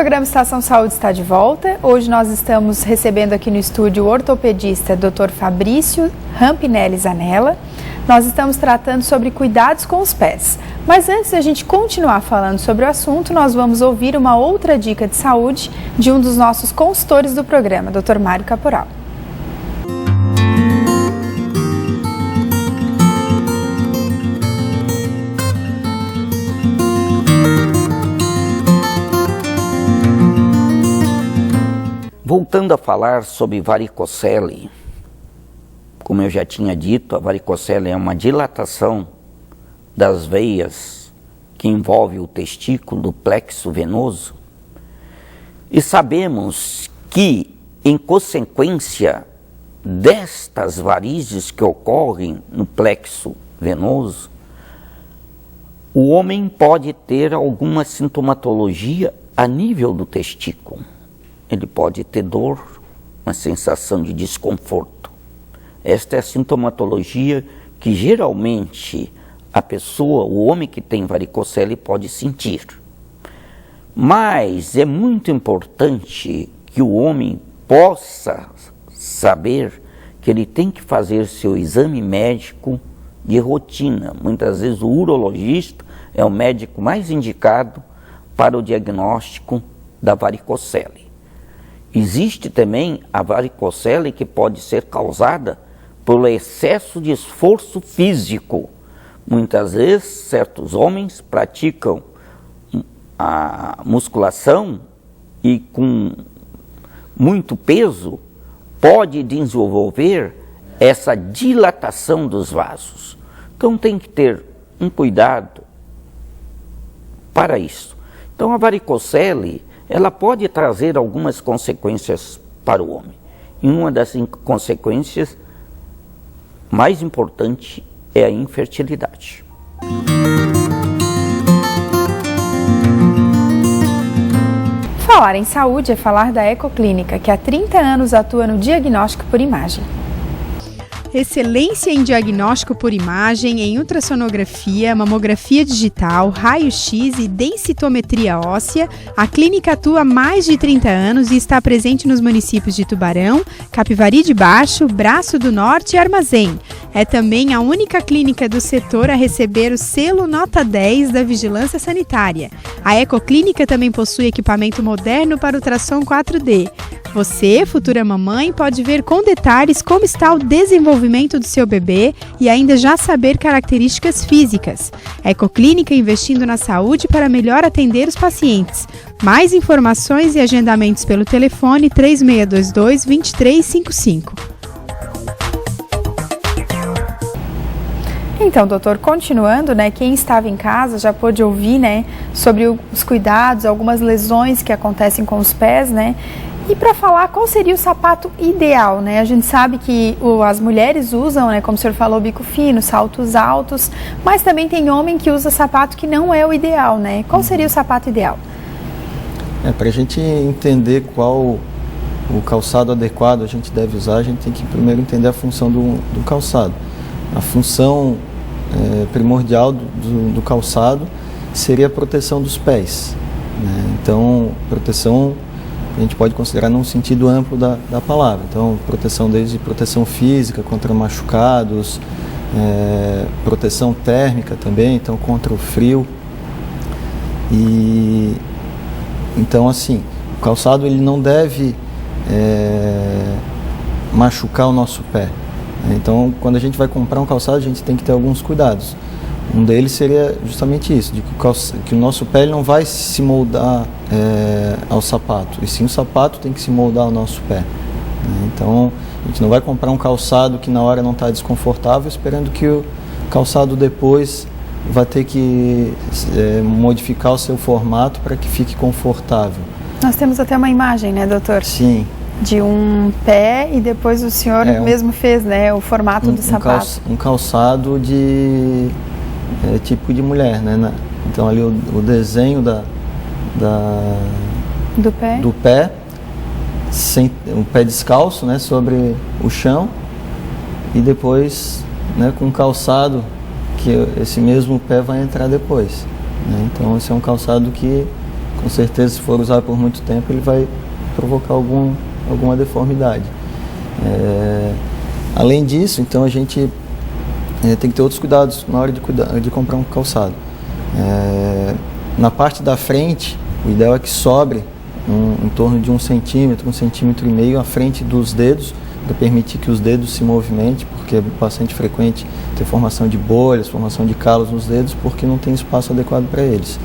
programa Estação Saúde está de volta. Hoje nós estamos recebendo aqui no estúdio o ortopedista Dr. Fabrício Rampinelli Zanella. Nós estamos tratando sobre cuidados com os pés. Mas antes de a gente continuar falando sobre o assunto, nós vamos ouvir uma outra dica de saúde de um dos nossos consultores do programa, Dr. Mário Caporal. Voltando a falar sobre varicocele, como eu já tinha dito, a varicocele é uma dilatação das veias que envolve o testículo do plexo venoso. E sabemos que, em consequência destas varizes que ocorrem no plexo venoso, o homem pode ter alguma sintomatologia a nível do testículo. Ele pode ter dor, uma sensação de desconforto. Esta é a sintomatologia que geralmente a pessoa, o homem que tem varicocele, pode sentir. Mas é muito importante que o homem possa saber que ele tem que fazer seu exame médico de rotina. Muitas vezes o urologista é o médico mais indicado para o diagnóstico da varicocele. Existe também a varicocele que pode ser causada pelo excesso de esforço físico. Muitas vezes, certos homens praticam a musculação e com muito peso pode desenvolver essa dilatação dos vasos. Então tem que ter um cuidado para isso. Então a varicocele, ela pode trazer algumas consequências para o homem. E uma das consequências mais importantes é a infertilidade. Falar em saúde é falar da Ecoclínica, que há 30 anos atua no diagnóstico por imagem. Excelência em diagnóstico por imagem, em ultrassonografia, mamografia digital, raio-x e densitometria óssea, a clínica atua há mais de 30 anos e está presente nos municípios de Tubarão, Capivari de Baixo, Braço do Norte e Armazém. É também a única clínica do setor a receber o selo Nota 10 da Vigilância Sanitária. A Ecoclínica também possui equipamento moderno para ultrassom 4D. Você, futura mamãe, pode ver com detalhes como está o desenvolvimento do seu bebê e ainda já saber características físicas. A Ecoclínica investindo na saúde para melhor atender os pacientes. Mais informações e agendamentos pelo telefone 3622-2355. Então, doutor, continuando, quem estava em casa já pôde ouvir, sobre os cuidados, algumas lesões que acontecem com os pés, E para falar qual seria o sapato ideal, A gente sabe que as mulheres usam, como o senhor falou, bico fino, saltos altos, mas também tem homem que usa sapato que não é o ideal, Qual seria o sapato ideal? Para a gente entender qual o calçado adequado a gente deve usar, a gente tem que primeiro entender a função do calçado. A função primordial do calçado seria a proteção dos pés, Então, proteção a gente pode considerar num sentido amplo da palavra. Então, proteção desde proteção física contra machucados, proteção térmica também, então contra o frio. E então, assim, o calçado ele não deve machucar o nosso pé. Então, quando a gente vai comprar um calçado, a gente tem que ter alguns cuidados. Um deles seria justamente isso, de que o nosso pé não vai se moldar ao sapato, e sim o sapato tem que se moldar ao nosso pé. Então, a gente não vai comprar um calçado que na hora não está desconfortável, esperando que o calçado depois vai ter que modificar o seu formato para que fique confortável. Nós temos até uma imagem, doutor? Sim. De um pé e depois o senhor mesmo fez, o formato do sapato. Um calçado de tipo de mulher, Então ali o desenho do pé, sem um pé descalço, sobre o chão, e depois, com um calçado que esse mesmo pé vai entrar depois. Então esse é um calçado que com certeza, se for usado por muito tempo, ele vai provocar alguma deformidade. Além disso, então, a gente tem que ter outros cuidados na hora de comprar um calçado. Na parte da frente, o ideal é que sobre em torno de 1 centímetro, 1,5 centímetros à frente dos dedos, para permitir que os dedos se movimentem, porque é bastante frequente ter formação de bolhas, formação de calos nos dedos, porque não tem espaço adequado para eles.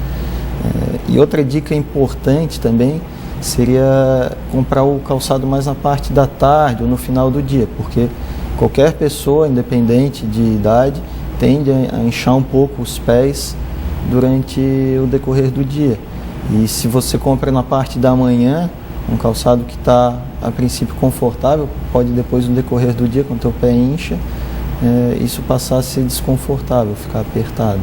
E outra dica importante também seria comprar o calçado mais na parte da tarde ou no final do dia, porque qualquer pessoa, independente de idade, tende a inchar um pouco os pés durante o decorrer do dia. E se você compra na parte da manhã, um calçado que está a princípio confortável, pode depois no decorrer do dia, quando o teu pé incha, isso passar a ser desconfortável, ficar apertado.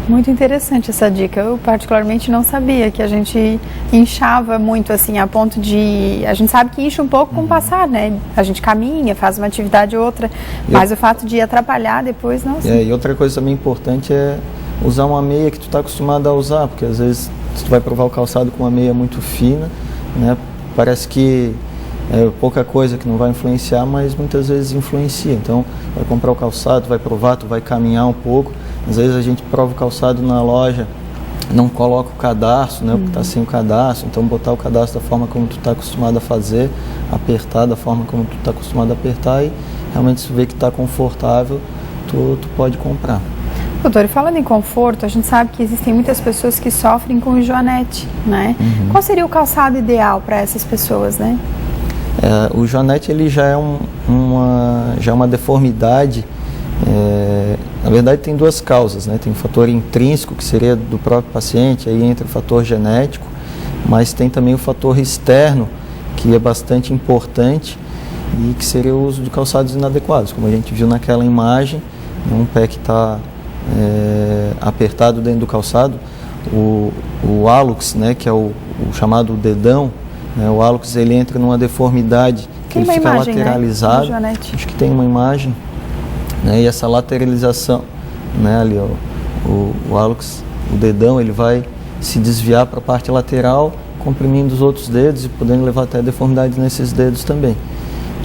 Muito interessante essa dica. Eu particularmente não sabia que a gente inchava muito assim, a ponto de... A gente sabe que incha um pouco com o passar, né? A gente caminha, faz uma atividade ou outra, mas o fato de atrapalhar depois, não sei. E outra coisa também importante é usar uma meia que tu está acostumado a usar, porque às vezes se tu vai provar o calçado com uma meia muito fina, né, parece que é pouca coisa que não vai influenciar, mas muitas vezes influencia. Então, vai comprar o calçado, vai provar, tu vai caminhar um pouco. Às vezes a gente prova o calçado na loja, não coloca o cadarço, né, porque está sem o cadarço. Então, botar o cadarço da forma como tu está acostumado a fazer, apertar da forma como tu está acostumado a apertar, e realmente se vê que está confortável, tu pode comprar. Doutor, e falando em conforto, a gente sabe que existem muitas pessoas que sofrem com joanete, né? Qual seria o calçado ideal para essas pessoas, né? O joanete ele já é uma deformidade. Na verdade, tem duas causas, né? Tem o fator intrínseco, que seria do próprio paciente, aí entra o fator genético, mas tem também o fator externo, que é bastante importante, e que seria o uso de calçados inadequados, como a gente viu naquela imagem, um pé que está apertado dentro do calçado, o hálux, né, que é o chamado dedão, né, o hálux ele entra numa deformidade que ele fica imagem, lateralizado, né, acho que tem uma imagem, né, e essa lateralização, né, ali o hálux, o dedão, ele vai se desviar para a parte lateral, comprimindo os outros dedos e podendo levar até deformidades nesses dedos também.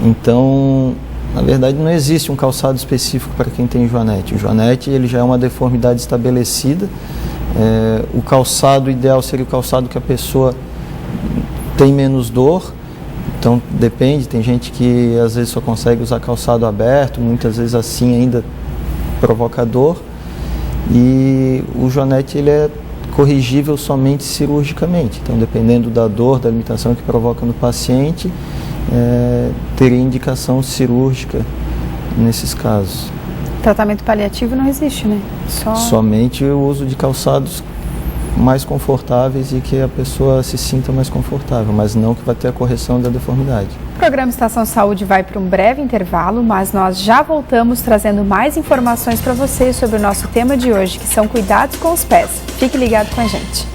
Então, na verdade, não existe um calçado específico para quem tem joanete. O joanete ele já é uma deformidade estabelecida. O calçado ideal seria o calçado que a pessoa tem menos dor. Então, depende. Tem gente que às vezes só consegue usar calçado aberto, muitas vezes assim ainda provoca dor. E o joanete ele é corrigível somente cirurgicamente. Então, dependendo da dor, da limitação que provoca no paciente, teria indicação cirúrgica nesses casos. Tratamento paliativo não existe, né? Somente o uso de calçados mais confortáveis e que a pessoa se sinta mais confortável, mas não que vai ter a correção da deformidade. O programa Estação Saúde vai para um breve intervalo, mas nós já voltamos trazendo mais informações para vocês sobre o nosso tema de hoje, que são cuidados com os pés. Fique ligado com a gente.